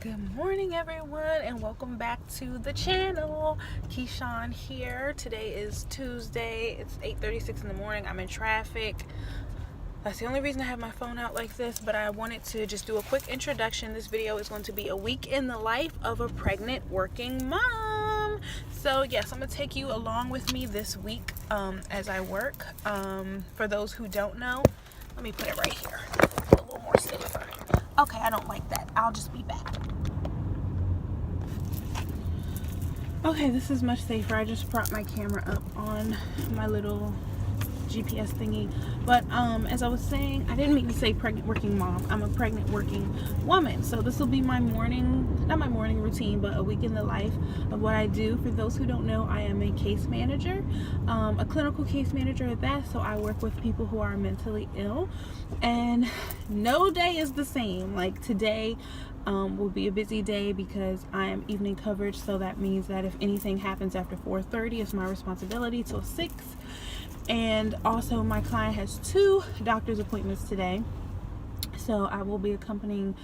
Good morning, everyone, and welcome back to the channel. Keyshawn here. Today is Tuesday. It's 8:36 in the morning. I'm in traffic. That's the only reason I have my phone out like this, but I wanted to just do a quick introduction. This video is going to be a week in the life of a pregnant working mom. So yes, I'm going to take you along with me this week as I work. For those who don't know, let me put it right here. A little more safer. Okay, I don't like that. I'll just be back. Okay, this is much safer. I just brought my camera up on my little GPS thingy. But as I was saying, I didn't mean to say pregnant working mom. I'm a pregnant working woman. So this will be my morning, not my morning routine, but a week in the life of what I do. For those who don't know, I am a case manager, a clinical case manager at that. So I work with people who are mentally ill, and no day is the same. Like today will be a busy day because I am evening coverage, so that means that if anything happens after 4:30, it's my responsibility till 6. And also my client has 2 doctor's appointments today, so I will be accompanying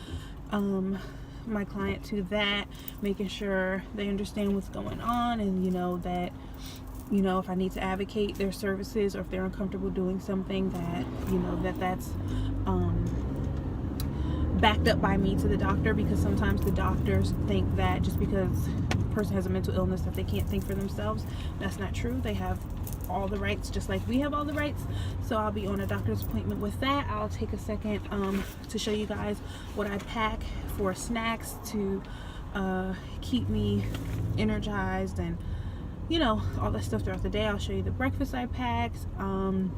my client to that, making sure they understand what's going on, and that if I need to advocate their services, or if they're uncomfortable doing something, that that's backed up by me to the doctor, because sometimes the doctors think that just because a person has a mental illness that they can't think for themselves. That's not true. They have all the rights just like we have all the rights. So I'll be on a doctor's appointment with that. I'll take a second to show you guys what I pack for snacks to keep me energized, and all that stuff throughout the day. I'll show you the breakfast I packed, and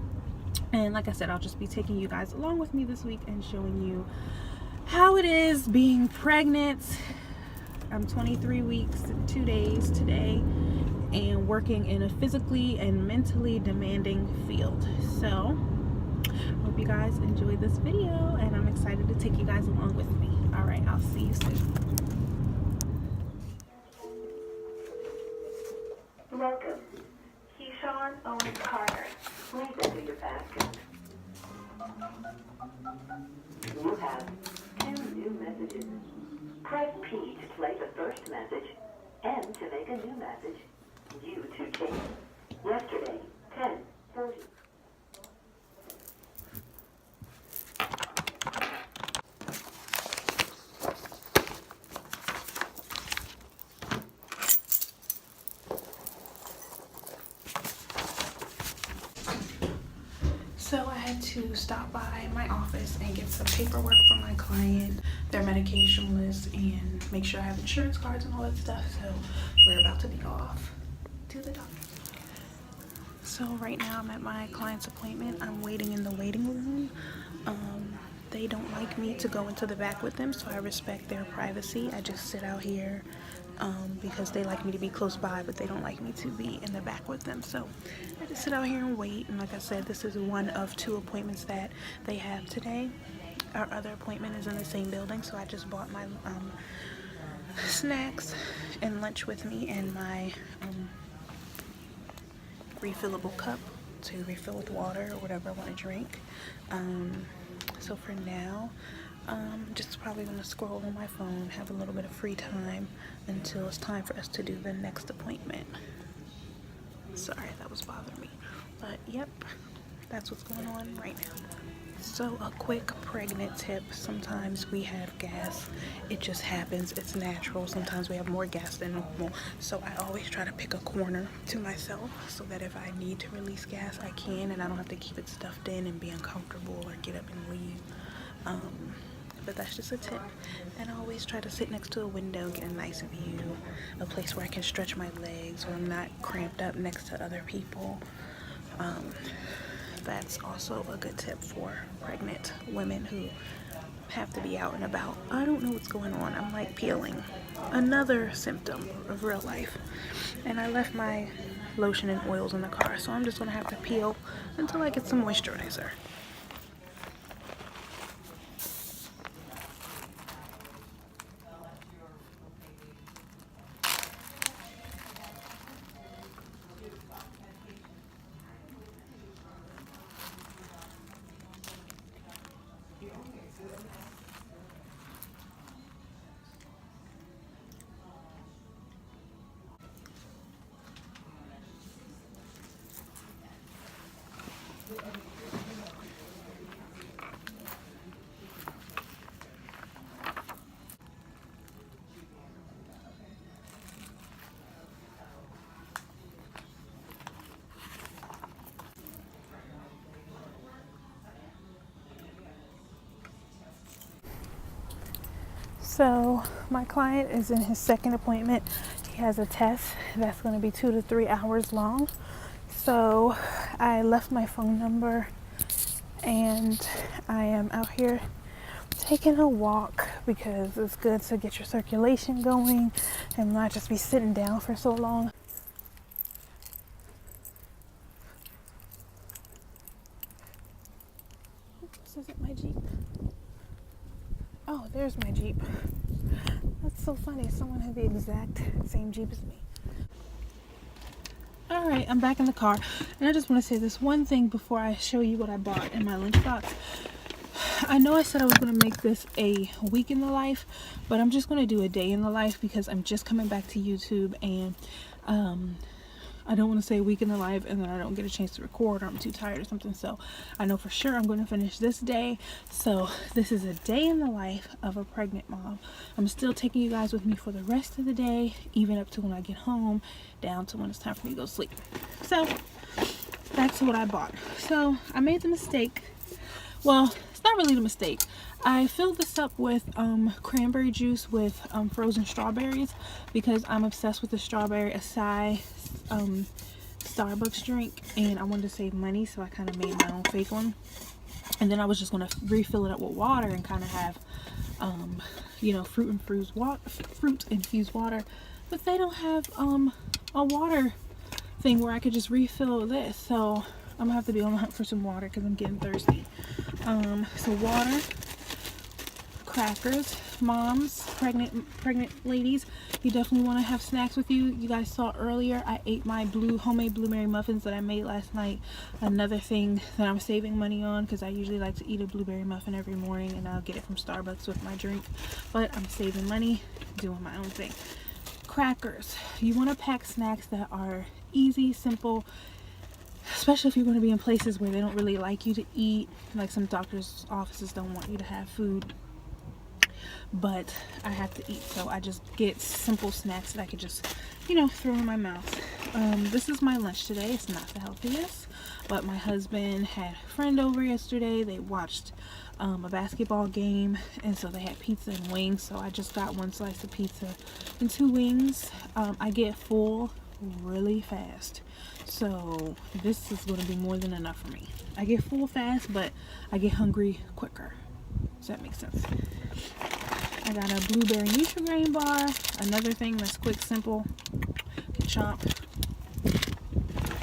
like I said, I'll just be taking you guys along with me this week and showing you how it is being pregnant. I'm 23 weeks and 2 days today, and working in a physically and mentally demanding field. So hope you guys enjoy this video, and I'm excited to take you guys along with me. All right, I'll see you soon. Welcome, Keyshawn Owens Carter. Please enter your passcode. You have 2 new messages. Press P to play the first message, N to make a new message, U to change. Yesterday, 10:30. So I had to stop by my office and get some paperwork from my client, their medication list, and make sure I have insurance cards and all that stuff. So we're about to be off to the doctor. So right now I'm at my client's appointment. I'm waiting in the waiting room. They don't like me to go into the back with them, so I respect their privacy. I just sit out here because they like me to be close by, but they don't like me to be in the back with them. So I just sit out here and wait. And like I said, this is one of 2 appointments that they have today. Our other appointment is in the same building, so I just bought my snacks and lunch with me, and my refillable cup to refill with water or whatever I want to drink. So for now, just probably going to scroll on my phone, have a little bit of free time until it's time for us to do the next appointment. Sorry, that was bothering me. But yep, that's what's going on right now. So a quick pregnant tip: sometimes we have gas. It just happens. It's natural. Sometimes we have more gas than normal. So I always try to pick a corner to myself so that if I need to release gas, I can, and I don't have to keep it stuffed in and be uncomfortable or get up and leave. But that's just a tip. And I always try to sit next to a window, get a nice view, a place where I can stretch my legs, or I'm not cramped up next to other people. That's also a good tip for pregnant women who have to be out and about. I don't know what's going on. I'm like peeling. Another symptom of real life. And I left my lotion and oils in the car, so I'm just gonna have to peel until I get some moisturizer. So my client is in his second appointment. He has a test that's going to be 2 to 3 hours long. So I left my phone number and I am out here taking a walk because it's good to get your circulation going and not just be sitting down for so long. This isn't my Jeep. Oh, there's my Jeep. That's so funny. Someone had the exact same Jeep as me. Alright, I'm back in the car. And I just want to say this one thing before I show you what I bought in my lunchbox. I know I said I was going to make this a week in the life, but I'm just going to do a day in the life because I'm just coming back to YouTube and I don't want to say a week in the life and then I don't get a chance to record or I'm too tired or something. So I know for sure I'm going to finish this day. So this is a day in the life of a pregnant mom. I'm still taking you guys with me for the rest of the day, even up to when I get home, down to when it's time for me to go sleep. So back to what I bought. So I made the mistake. Well, it's not really the mistake. I filled this up with cranberry juice with frozen strawberries because I'm obsessed with the strawberry acai Starbucks drink and I wanted to save money, so I kind of made my own fake one. And then I was just going to refill it up with water and kind of have you know, fruit infused water. But they don't have a water thing where I could just refill this, so I'm gonna have to be on the hunt for some water because I'm getting thirsty. So water, crackers. Moms, pregnant ladies, you definitely want to have snacks with you. You guys saw earlier I ate my homemade blueberry muffins that I made last night. Another thing that I'm saving money on because I usually like to eat a blueberry muffin every morning and I'll get it from Starbucks with my drink, but I'm saving money doing my own thing. Crackers. You want to pack snacks that are easy, simple, especially if you're going to be in places where they don't really like you to eat. Like some doctors' offices don't want you to have food, but I have to eat, so I just get simple snacks that I could just, you know, throw in my mouth. This is my lunch today. It's not the healthiest, but my husband had a friend over yesterday. They watched a basketball game, and so they had pizza and wings, so I just got 1 slice of pizza and 2 wings. I get full really fast, so this is going to be more than enough for me. I get full fast, but I get hungry quicker. Does that make sense? I got a blueberry Nutrigrain bar, another thing that's quick, simple, chomp.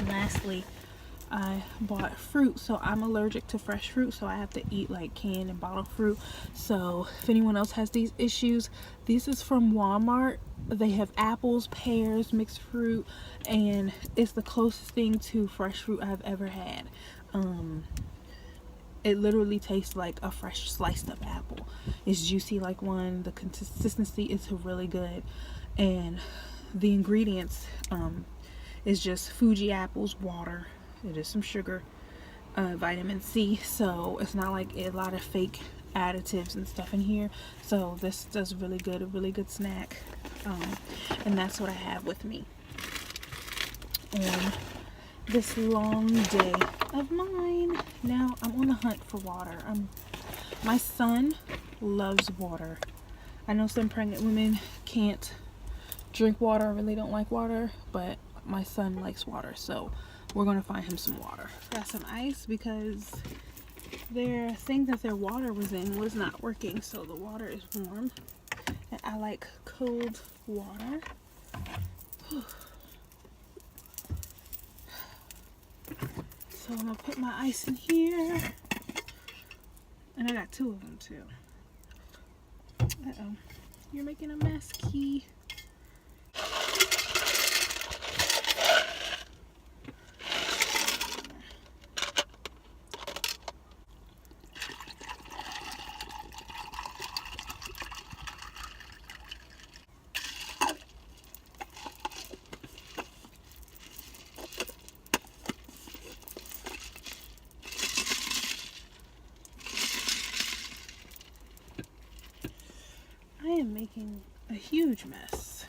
And lastly, I bought fruit. So I'm allergic to fresh fruit, so I have to eat like canned and bottled fruit. So if anyone else has these issues, this is from Walmart. They have apples, pears, mixed fruit, and it's the closest thing to fresh fruit I've ever had. It literally tastes like a fresh sliced up apple. It's juicy like one. The consistency is really good, and the ingredients is just Fuji apples, water. It is some sugar, vitamin C. So it's not like a lot of fake additives and stuff in here. So this does really good, a really good snack, and that's what I have with me on this long day of mine. Now I'm on the hunt for water. My son loves water. I know some pregnant women can't drink water or really don't like water, but my son likes water, so we're gonna find him some water. Got some ice because their thing that their water was in was not working, so the water is warm, and I like cold water. So I'm gonna put my ice in here, and I got 2 of them too. Uh-oh, you're making a mess, Key. I am making a huge mess,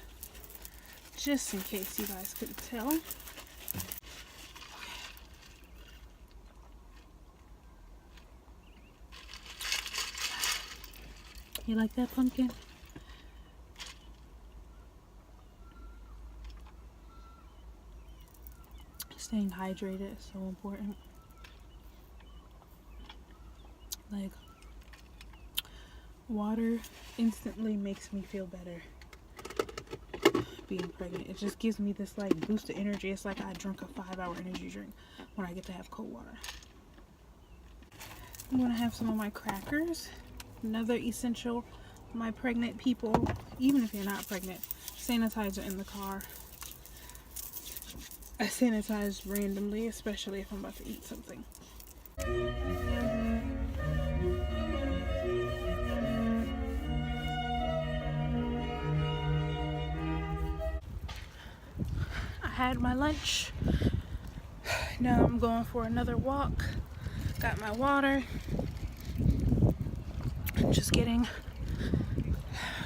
just in case you guys couldn't tell. You like that, pumpkin? staying hydrated is so important. Like, water instantly makes me feel better being pregnant. It just gives me this like boost of energy. It's like I drank a 5-hour energy drink when I get to have cold water. I'm gonna have some of my crackers. Another essential, my pregnant people, even if you're not pregnant, sanitizer in the car. I sanitize randomly, especially if I'm about to eat something. I had my lunch. Now I'm going for another walk. Got my water. Just getting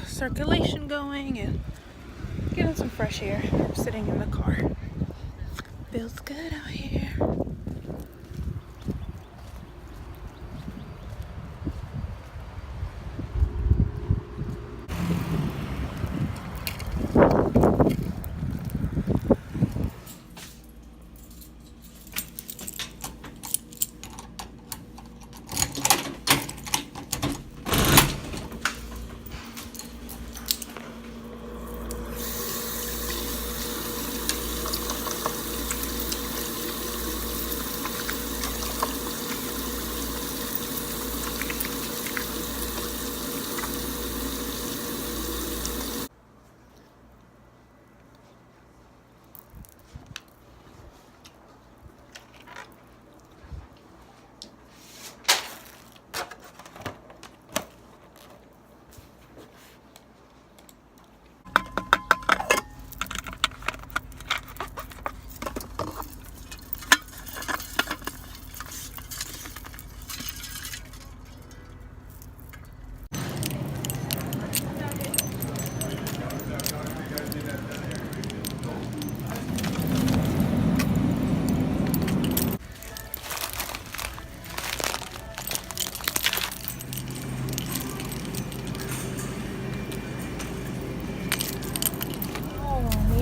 circulation going and getting some fresh air. I'm sitting in the car. Feels good out here.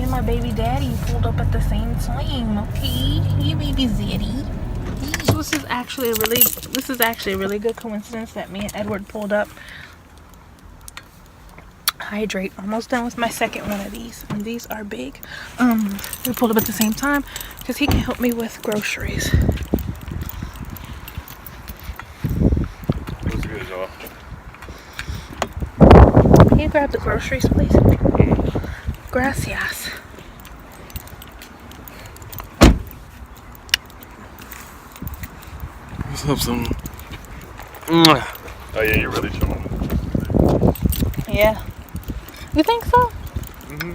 My baby daddy pulled up at the same time. Okay, hey baby zaddy. So this is actually a really good coincidence that me and Edward pulled up. Hydrate. Almost done with my second one of these, and these are big. We pulled up at the same time because he can help me with groceries. What's good, y'all? Can you grab the groceries, please? Gracias. What's up, son? Oh yeah, you're really chilling. Yeah. You think so? There's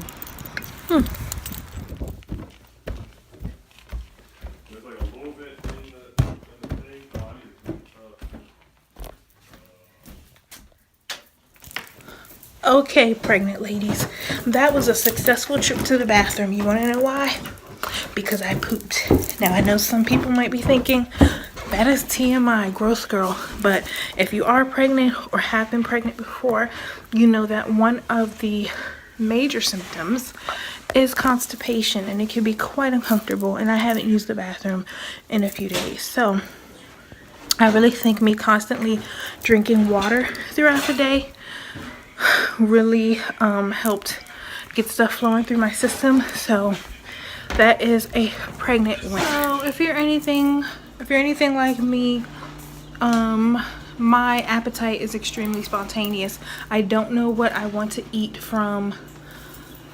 like a little bit in the thing. Oh, I need to clean it up. Okay, pregnant ladies. That was a successful trip to the bathroom. You want to know why? Because I pooped. Now, I know some people might be thinking, that is TMI, gross girl. But if you are pregnant or have been pregnant before, you know that one of the major symptoms is constipation, and it can be quite uncomfortable, and I haven't used the bathroom in a few days. So I really think me constantly drinking water throughout the day really helped get stuff flowing through my system. So that is a pregnant win. So if you're anything like me, my appetite is extremely spontaneous. I don't know what I want to eat from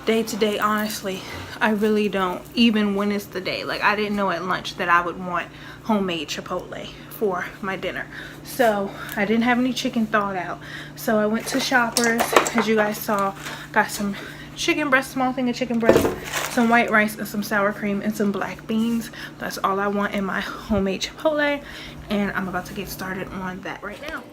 day to day, honestly. I really don't, even when it's the day. Like, I didn't know at lunch that I would want homemade Chipotle for my dinner. So I didn't have any chicken thawed out. So I went to Shoppers, as you guys saw, got some chicken breast, small thing of chicken breast, some white rice and some sour cream and some black beans. That's all I want in my homemade Chipotle, and I'm about to get started on that right now.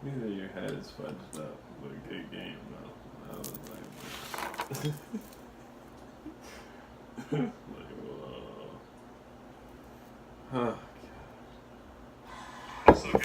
Either your head is fudged up with a good game, though. I was like, like, whoa. Huh. So God.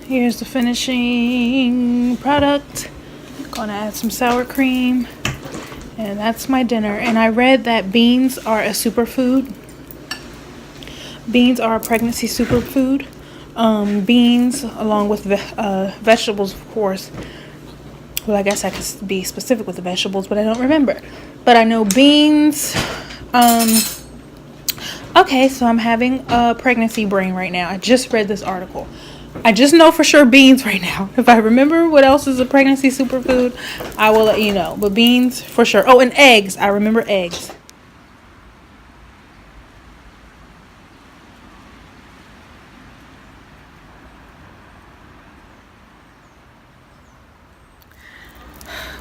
Here's the finishing product. Gonna add some sour cream. And that's my dinner. And I read that beans are a superfood. Beans are a pregnancy superfood. Beans, along with vegetables, of course. Well, I guess I could be specific with the vegetables, but I don't remember. But I know beans. Okay, so I'm having a pregnancy brain right now. I just read this article. I just know for sure beans right now. If I remember what else is a pregnancy superfood, I will let you know. But beans for sure. Oh, and eggs. I remember eggs.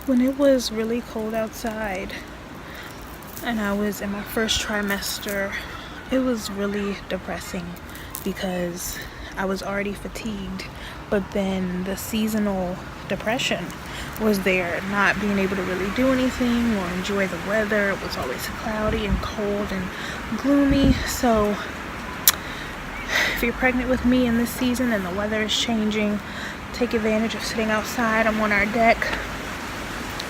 When it was really cold outside and I was in my first trimester, it was really depressing because I was already fatigued, but then the seasonal depression was there, not being able to really do anything or enjoy the weather. It was always cloudy and cold and gloomy. So if you're pregnant with me in this season and the weather is changing, take advantage of sitting outside. I'm on our deck,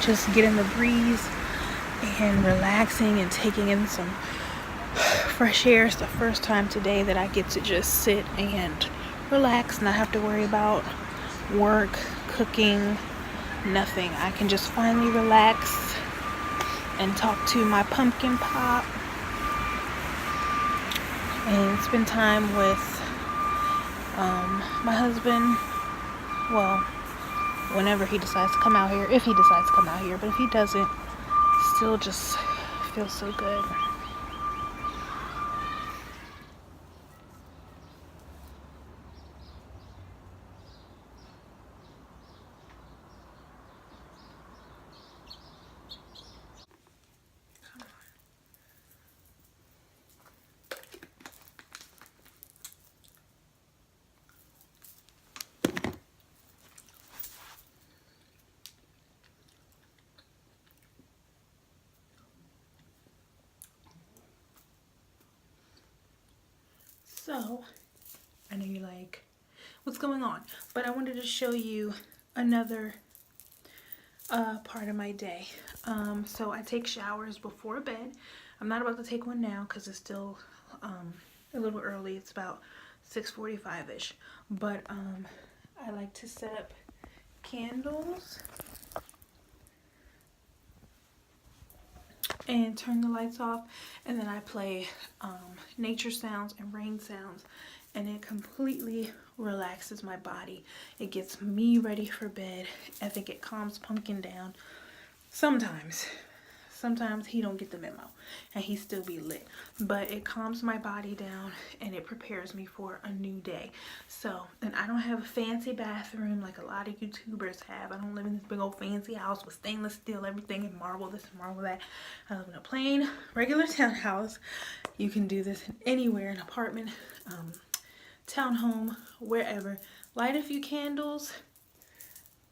just getting the breeze and relaxing and taking in some fresh air. It's the first time today that I get to just sit and relax, not have to worry about work, cooking, nothing. I can just finally relax and talk to my pumpkin pop and spend time with my husband. Well, whenever he decides to come out here, if he decides to come out here, but if he doesn't, still just feels so good. So, I know you're like, what's going on? But I wanted to show you another part of my day. So I take showers before bed. I'm not about to take one now because it's still a little early. It's about 6:45ish. But I like to set up candles and turn the lights off, and then I play nature sounds and rain sounds, and it completely relaxes my body. It gets me ready for bed. I think it calms Pumpkin down. Sometimes he don't get the memo and he still be lit, but it calms my body down and it prepares me for a new day. So, and I don't have a fancy bathroom like a lot of YouTubers have. I don't live in this big old fancy house with stainless steel everything and marble this and marble that. I live in a plain regular townhouse. You can do this anywhere, an apartment, townhome, wherever. Light a few candles,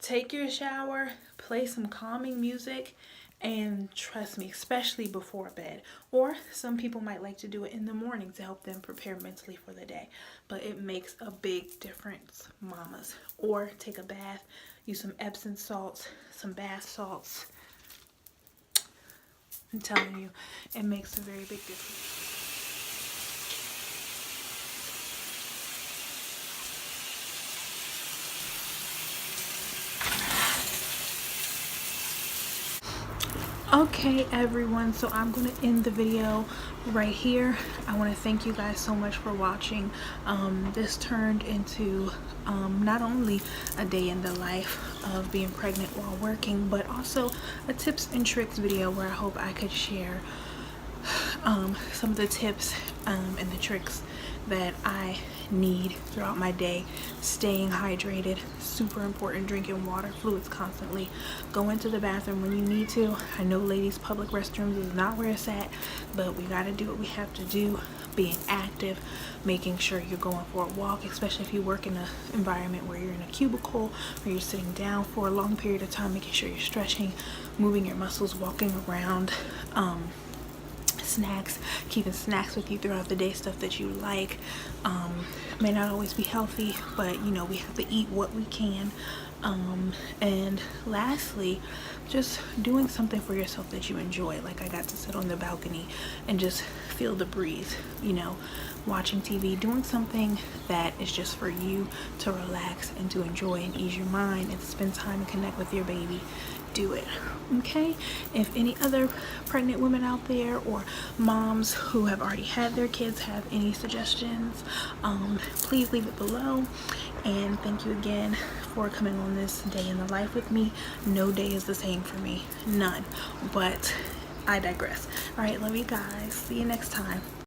take your shower, play some calming music, and trust me, especially before bed. Or some people might like to do it in the morning to help them prepare mentally for the day. But it makes a big difference, mamas. Or take a bath, use some Epsom salts, some bath salts. I'm telling you, it makes a very big difference. Okay everyone, so I'm going to end the video right here. I want to thank you guys so much for watching. This turned into not only a day in the life of being pregnant while working, but also a tips and tricks video where I hope I could share some of the tips and the tricks that I need throughout my day. Staying hydrated, super important. Drinking water, fluids constantly. Go into the bathroom when you need to. I know, ladies, public restrooms is not where it's at, but we got to do what we have to do. Being active, making sure you're going for a walk, especially if you work in an environment where you're in a cubicle or you're sitting down for a long period of time, making sure you're stretching, moving your muscles, walking around. Snacks, keeping snacks with you throughout the day, stuff that you like. May not always be healthy, but you know, we have to eat what we can. And lastly, just doing something for yourself that you enjoy. Like, I got to sit on the balcony and just feel the breeze, you know, watching TV, doing something that is just for you to relax and to enjoy and ease your mind and spend time and connect with your baby. Do it. Okay? If any other pregnant women out there or moms who have already had their kids have any suggestions, please leave it below. And thank you again for coming on this day in the life with me. No day is the same for me, none, but I digress. All right, love you guys. See you next time.